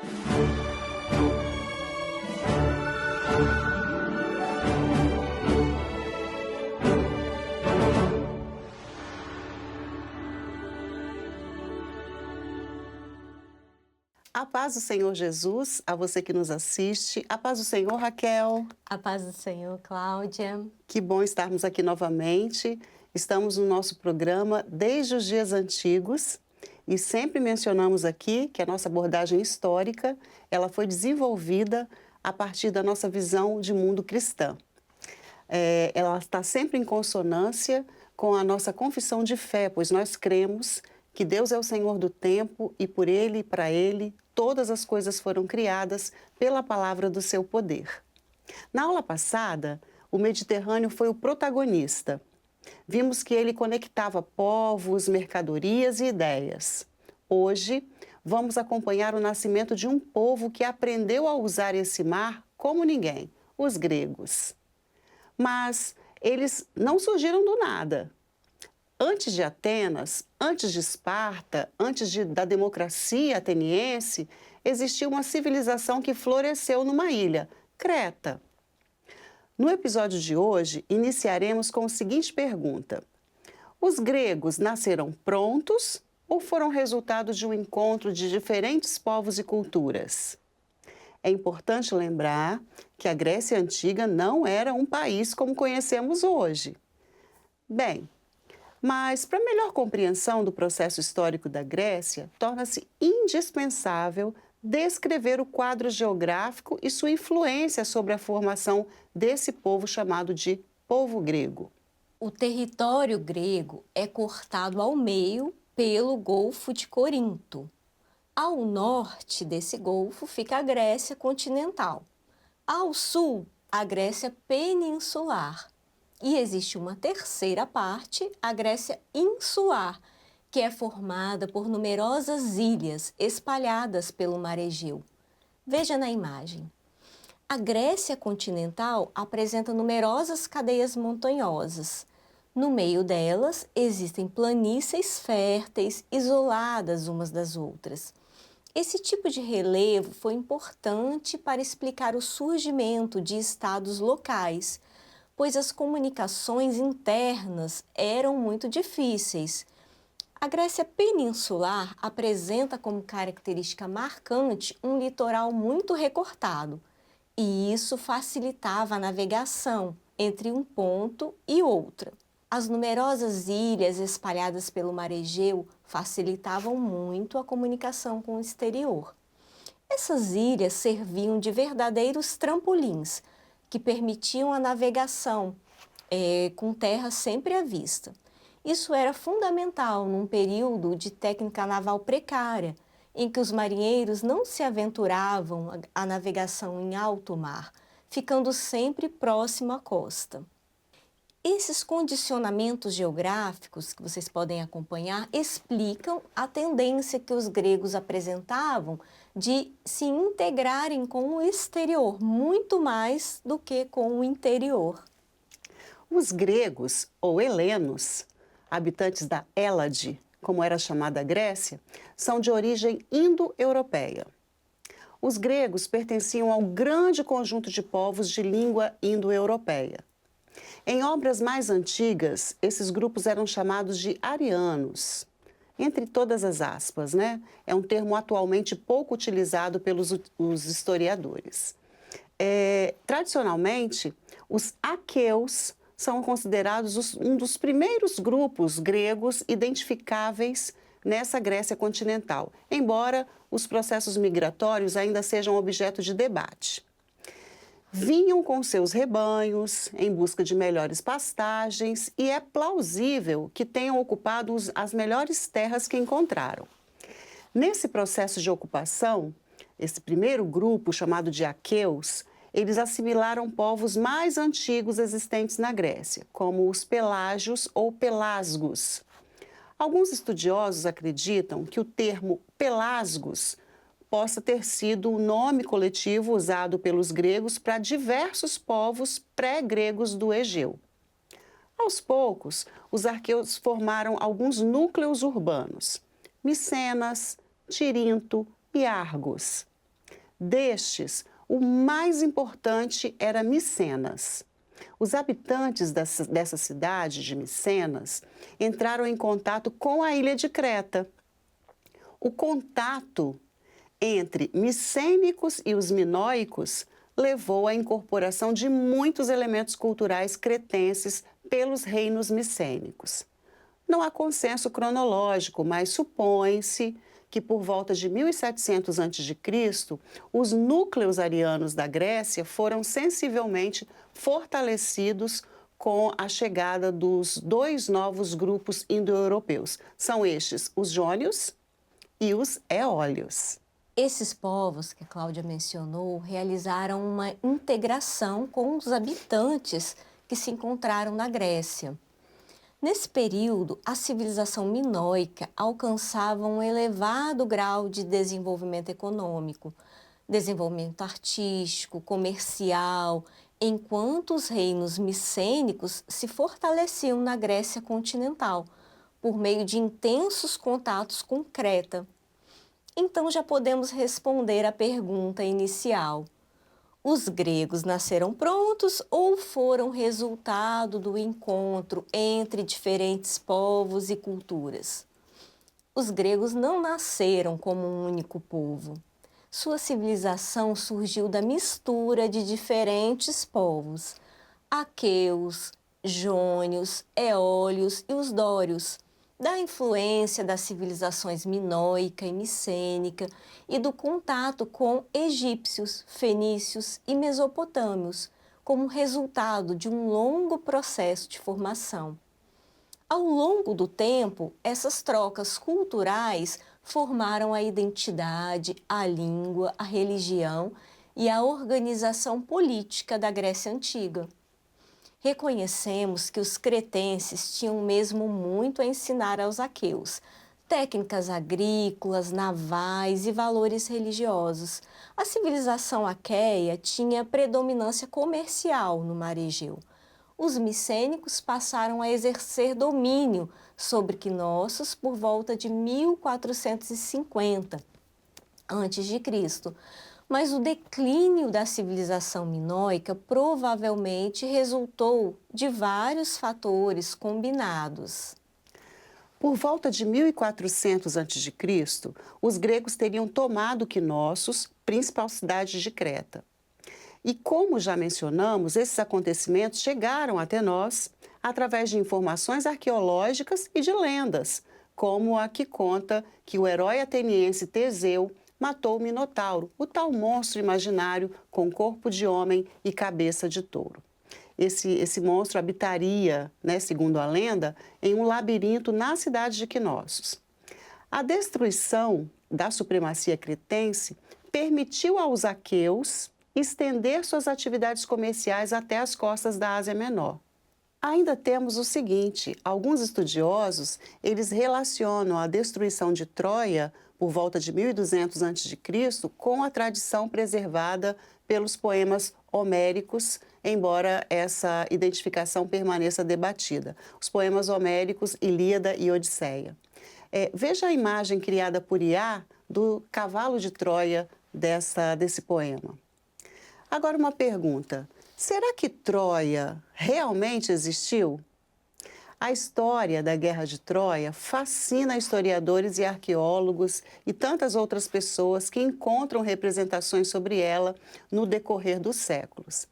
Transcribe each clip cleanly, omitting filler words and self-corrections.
A paz do Senhor Jesus, a você que nos assiste. A paz do Senhor, Raquel. A paz do Senhor, Cláudia. Que bom estarmos aqui novamente. Estamos no nosso programa desde os dias antigos e sempre mencionamos aqui que a nossa abordagem histórica, ela foi desenvolvida a partir da nossa visão de mundo cristã. Ela está sempre em consonância com a nossa confissão de fé, pois nós cremos que Deus é o Senhor do tempo e por Ele e para Ele todas as coisas foram criadas pela palavra do seu poder. Na aula passada, o Mediterrâneo foi o protagonista. Vimos que ele conectava povos, mercadorias e ideias. Hoje, vamos acompanhar o nascimento de um povo que aprendeu a usar esse mar como ninguém, os gregos. Mas eles não surgiram do nada. Antes de Atenas, antes de Esparta, da democracia ateniense, existia uma civilização que floresceu numa ilha, Creta. No episódio de hoje, iniciaremos com a seguinte pergunta: os gregos nasceram prontos ou foram resultado de um encontro de diferentes povos e culturas? É importante lembrar que a Grécia Antiga não era um país como conhecemos hoje. Bem, mas para melhor compreensão do processo histórico da Grécia, torna-se indispensável descrever o quadro geográfico e sua influência sobre a formação desse povo chamado de povo grego. O território grego é cortado ao meio pelo Golfo de Corinto. Ao norte desse golfo fica a Grécia continental. Ao sul, a Grécia peninsular. E existe uma terceira parte, a Grécia insular, que é formada por numerosas ilhas espalhadas pelo mar Egeu. Veja na imagem. A Grécia continental apresenta numerosas cadeias montanhosas. No meio delas existem planícies férteis, isoladas umas das outras. Esse tipo de relevo foi importante para explicar o surgimento de estados locais, pois as comunicações internas eram muito difíceis. A Grécia peninsular apresenta como característica marcante um litoral muito recortado, e isso facilitava a navegação entre um ponto e outro. As numerosas ilhas espalhadas pelo mar Egeu facilitavam muito a comunicação com o exterior. Essas ilhas serviam de verdadeiros trampolins, que permitiam a navegação com terra sempre à vista. Isso era fundamental num período de técnica naval precária, em que os marinheiros não se aventuravam à navegação em alto mar, ficando sempre próximo à costa. Esses condicionamentos geográficos que vocês podem acompanhar explicam a tendência que os gregos apresentavam de se integrarem com o exterior, muito mais do que com o interior. Os gregos, ou helenos, habitantes da Hélade, como era chamada a Grécia, são de origem indo-europeia. Os gregos pertenciam ao grande conjunto de povos de língua indo-europeia. Em obras mais antigas, esses grupos eram chamados de arianos. Entre todas as aspas, né? É um termo atualmente pouco utilizado pelos os historiadores. Tradicionalmente, os aqueus são considerados um dos primeiros grupos gregos identificáveis nessa Grécia continental, embora os processos migratórios ainda sejam objeto de debate. Vinham com seus rebanhos em busca de melhores pastagens e é plausível que tenham ocupado as melhores terras que encontraram. Nesse processo de ocupação, esse primeiro grupo, chamado de aqueus, eles assimilaram povos mais antigos existentes na Grécia, como os pelágios ou pelasgos. Alguns estudiosos acreditam que o termo pelasgos possa ter sido o nome coletivo usado pelos gregos para diversos povos pré-gregos do Egeu. Aos poucos, os aqueus formaram alguns núcleos urbanos: Micenas, Tirinto e Argos. Destes, o mais importante era Micenas. Os habitantes dessa cidade de Micenas entraram em contato com a ilha de Creta. O contato entre micênicos e os minoicos levou à incorporação de muitos elementos culturais cretenses pelos reinos micênicos. Não há consenso cronológico, mas supõe-se que por volta de 1700 a.C., os núcleos arianos da Grécia foram sensivelmente fortalecidos com a chegada dos dois novos grupos indo-europeus. São estes os jônios e os eólios. Esses povos que a Cláudia mencionou realizaram uma integração com os habitantes que se encontraram na Grécia. Nesse período, a civilização minoica alcançava um elevado grau de desenvolvimento econômico, desenvolvimento artístico, comercial, enquanto os reinos micênicos se fortaleciam na Grécia continental, por meio de intensos contatos com Creta. Então já podemos responder à pergunta inicial. Os gregos nasceram prontos ou foram resultado do encontro entre diferentes povos e culturas? Os gregos não nasceram como um único povo. Sua civilização surgiu da mistura de diferentes povos: aqueus, jônios, eólios e os dórios, da influência das civilizações minoica e micênica e do contato com egípcios, fenícios e mesopotâmios, como resultado de um longo processo de formação. Ao longo do tempo, essas trocas culturais formaram a identidade, a língua, a religião e a organização política da Grécia Antiga. Reconhecemos que os cretenses tinham mesmo muito a ensinar aos aqueus: técnicas agrícolas, navais e valores religiosos. A civilização aqueia tinha predominância comercial no mar Egeu. Os micênicos passaram a exercer domínio sobre Knossos por volta de 1450 a.C., mas o declínio da civilização minoica provavelmente resultou de vários fatores combinados. Por volta de 1400 a.C., os gregos teriam tomado Knossos, principal cidade de Creta. E como já mencionamos, esses acontecimentos chegaram até nós através de informações arqueológicas e de lendas, como a que conta que o herói ateniense Teseu matou o Minotauro, o tal monstro imaginário com corpo de homem e cabeça de touro. Esse monstro habitaria, segundo a lenda, em um labirinto na cidade de Knossos. A destruição da supremacia cretense permitiu aos aqueus estender suas atividades comerciais até as costas da Ásia Menor. Ainda temos o seguinte: alguns estudiosos, eles relacionam a destruição de Troia por volta de 1200 a.C. com a tradição preservada pelos poemas homéricos, embora essa identificação permaneça debatida. Os poemas homéricos Ilíada e Odisseia. Veja a imagem criada por Iá do cavalo de Troia desse poema. Agora uma pergunta: será que Troia realmente existiu? A história da Guerra de Troia fascina historiadores e arqueólogos e tantas outras pessoas que encontram representações sobre ela no decorrer dos séculos.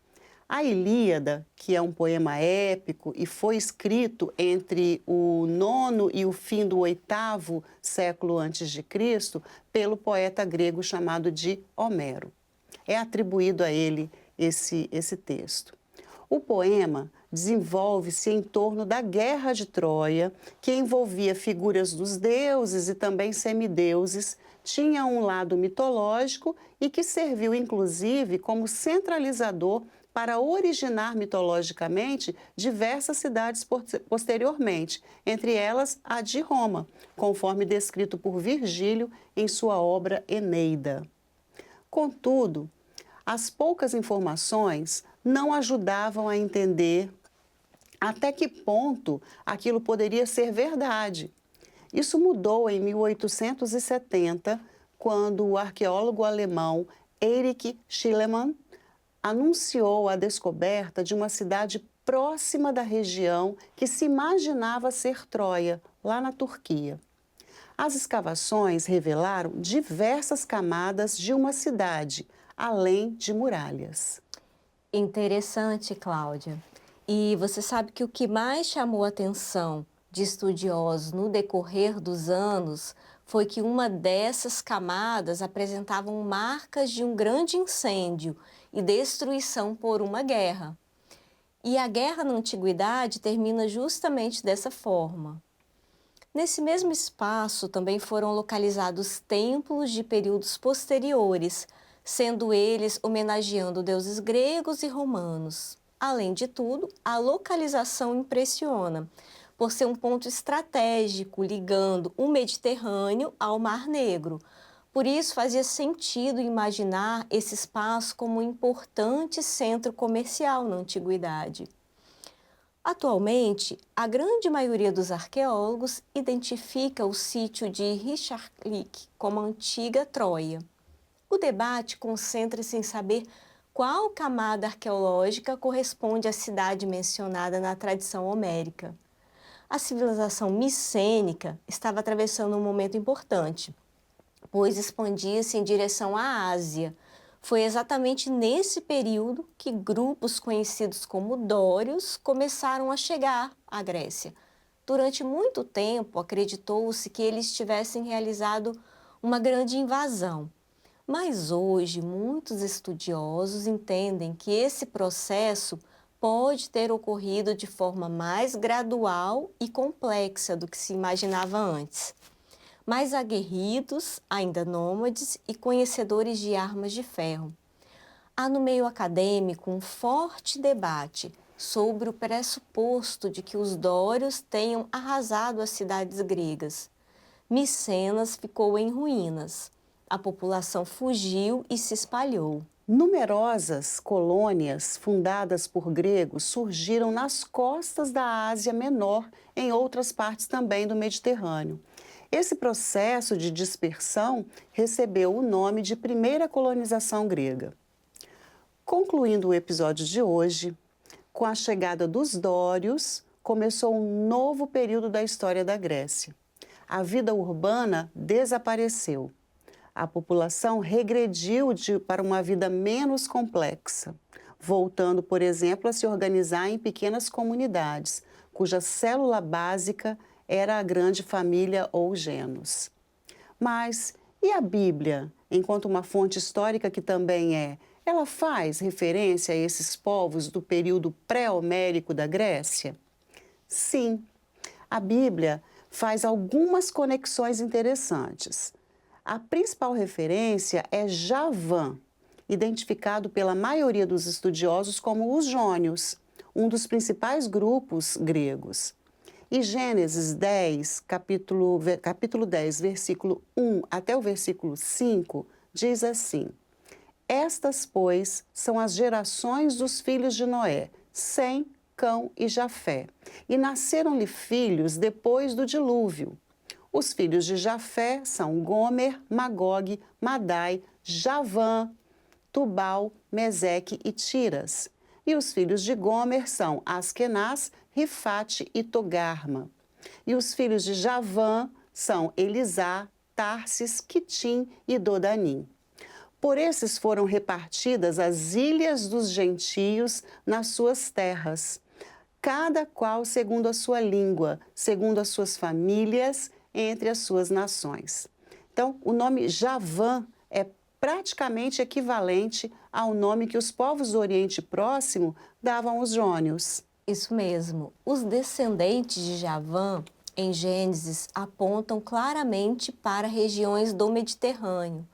A Ilíada, que é um poema épico e foi escrito entre o IX e o fim do VIII século antes de Cristo pelo poeta grego chamado de Homero. É atribuído a ele esse texto. O poema desenvolve-se em torno da Guerra de Troia, que envolvia figuras dos deuses e também semideuses, tinha um lado mitológico e que serviu, inclusive, como centralizador para originar mitologicamente diversas cidades posteriormente, entre elas a de Roma, conforme descrito por Virgílio em sua obra Eneida. Contudo, as poucas informações não ajudavam a entender até que ponto aquilo poderia ser verdade. Isso mudou em 1870, quando o arqueólogo alemão Erich Schliemann anunciou a descoberta de uma cidade próxima da região que se imaginava ser Troia, lá na Turquia. As escavações revelaram diversas camadas de uma cidade, além de muralhas. Interessante, Cláudia. E você sabe que o que mais chamou a atenção de estudiosos no decorrer dos anos foi que uma dessas camadas apresentavam marcas de um grande incêndio e destruição por uma guerra. E a guerra na antiguidade termina justamente dessa forma. Nesse mesmo espaço também foram localizados templos de períodos posteriores, sendo eles homenageando deuses gregos e romanos. Além de tudo, a localização impressiona, por ser um ponto estratégico ligando o Mediterrâneo ao Mar Negro. Por isso, fazia sentido imaginar esse espaço como um importante centro comercial na antiguidade. Atualmente, a grande maioria dos arqueólogos identifica o sítio de Richarlik como a antiga Troia. O debate concentra-se em saber qual camada arqueológica corresponde à cidade mencionada na tradição homérica. A civilização micênica estava atravessando um momento importante, pois expandia-se em direção à Ásia. Foi exatamente nesse período que grupos conhecidos como dórios começaram a chegar à Grécia. Durante muito tempo, acreditou-se que eles tivessem realizado uma grande invasão. Mas hoje, muitos estudiosos entendem que esse processo pode ter ocorrido de forma mais gradual e complexa do que se imaginava antes. Mais aguerridos, ainda nômades e conhecedores de armas de ferro. Há no meio acadêmico um forte debate sobre o pressuposto de que os dórios tenham arrasado as cidades gregas. Micenas ficou em ruínas. A população fugiu e se espalhou. Numerosas colônias fundadas por gregos surgiram nas costas da Ásia Menor, em outras partes também do Mediterrâneo. Esse processo de dispersão recebeu o nome de primeira colonização grega. Concluindo o episódio de hoje, com a chegada dos dórios, começou um novo período da história da Grécia. A vida urbana desapareceu. A população regrediu para uma vida menos complexa, voltando, por exemplo, a se organizar em pequenas comunidades, cuja célula básica era a grande família ou genus. Mas e a Bíblia, enquanto uma fonte histórica que também é, ela faz referência a esses povos do período pré-homérico da Grécia? Sim, a Bíblia faz algumas conexões interessantes. A principal referência é Javã, identificado pela maioria dos estudiosos como os jônios, um dos principais grupos gregos. E Gênesis 10, capítulo 10, versículo 1 até o versículo 5, diz assim: Estas, pois, são as gerações dos filhos de Noé, Sem, Cão e Jafé. E nasceram-lhe filhos depois do dilúvio. Os filhos de Jafé são Gomer, Magog, Madai, Javã, Tubal, Meseque e Tiras. E os filhos de Gomer são Askenaz, Rifate e Togarma. E os filhos de Javã são Elisá, Tarsis, Quitim e Dodanim. Por esses foram repartidas as ilhas dos gentios nas suas terras, cada qual segundo a sua língua, segundo as suas famílias, entre as suas nações. Então, o nome Javã é praticamente equivalente ao nome que os povos do Oriente Próximo davam aos jônios. Isso mesmo. Os descendentes de Javã, em Gênesis, apontam claramente para regiões do Mediterrâneo.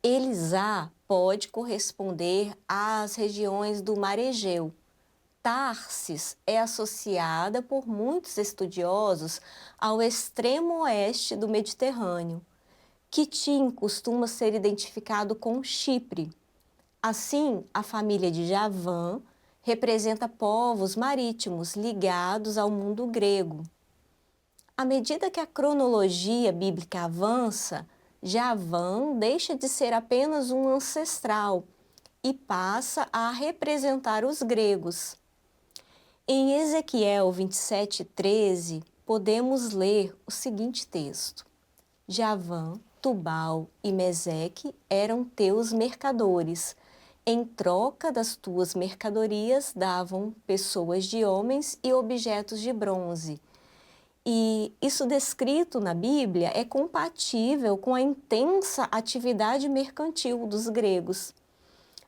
Elisá pode corresponder às regiões do Mar Egeu. Tarsis é associada por muitos estudiosos ao extremo oeste do Mediterrâneo. Quitim costuma ser identificado com Chipre. Assim, a família de Javã representa povos marítimos ligados ao mundo grego. À medida que a cronologia bíblica avança, Javã deixa de ser apenas um ancestral e passa a representar os gregos. Em Ezequiel 27:13, podemos ler o seguinte texto: Javã, Tubal e Meseque eram teus mercadores. Em troca das tuas mercadorias davam pessoas de homens e objetos de bronze. E isso descrito na Bíblia é compatível com a intensa atividade mercantil dos gregos.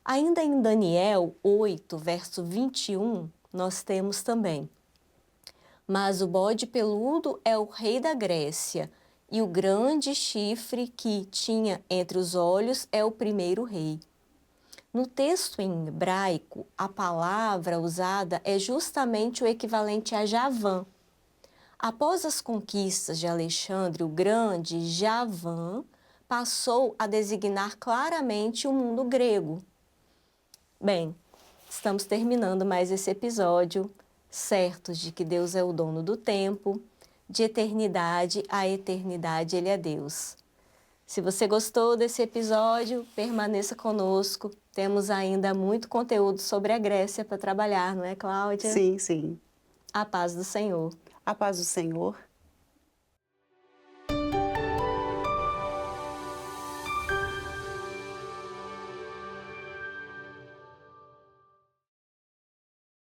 Ainda em Daniel 8, verso 21, nós temos também: Mas o bode peludo é o rei da Grécia, e o grande chifre que tinha entre os olhos é o primeiro rei. No texto em hebraico, a palavra usada é justamente o equivalente a Javã. Após as conquistas de Alexandre o Grande, Javã passou a designar claramente o mundo grego. Bem, estamos terminando mais esse episódio, certos de que Deus é o dono do tempo, de eternidade a eternidade Ele é Deus. Se você gostou desse episódio, permaneça conosco. Temos ainda muito conteúdo sobre a Grécia para trabalhar, não é, Cláudia? Sim, sim. A paz do Senhor. A paz do Senhor.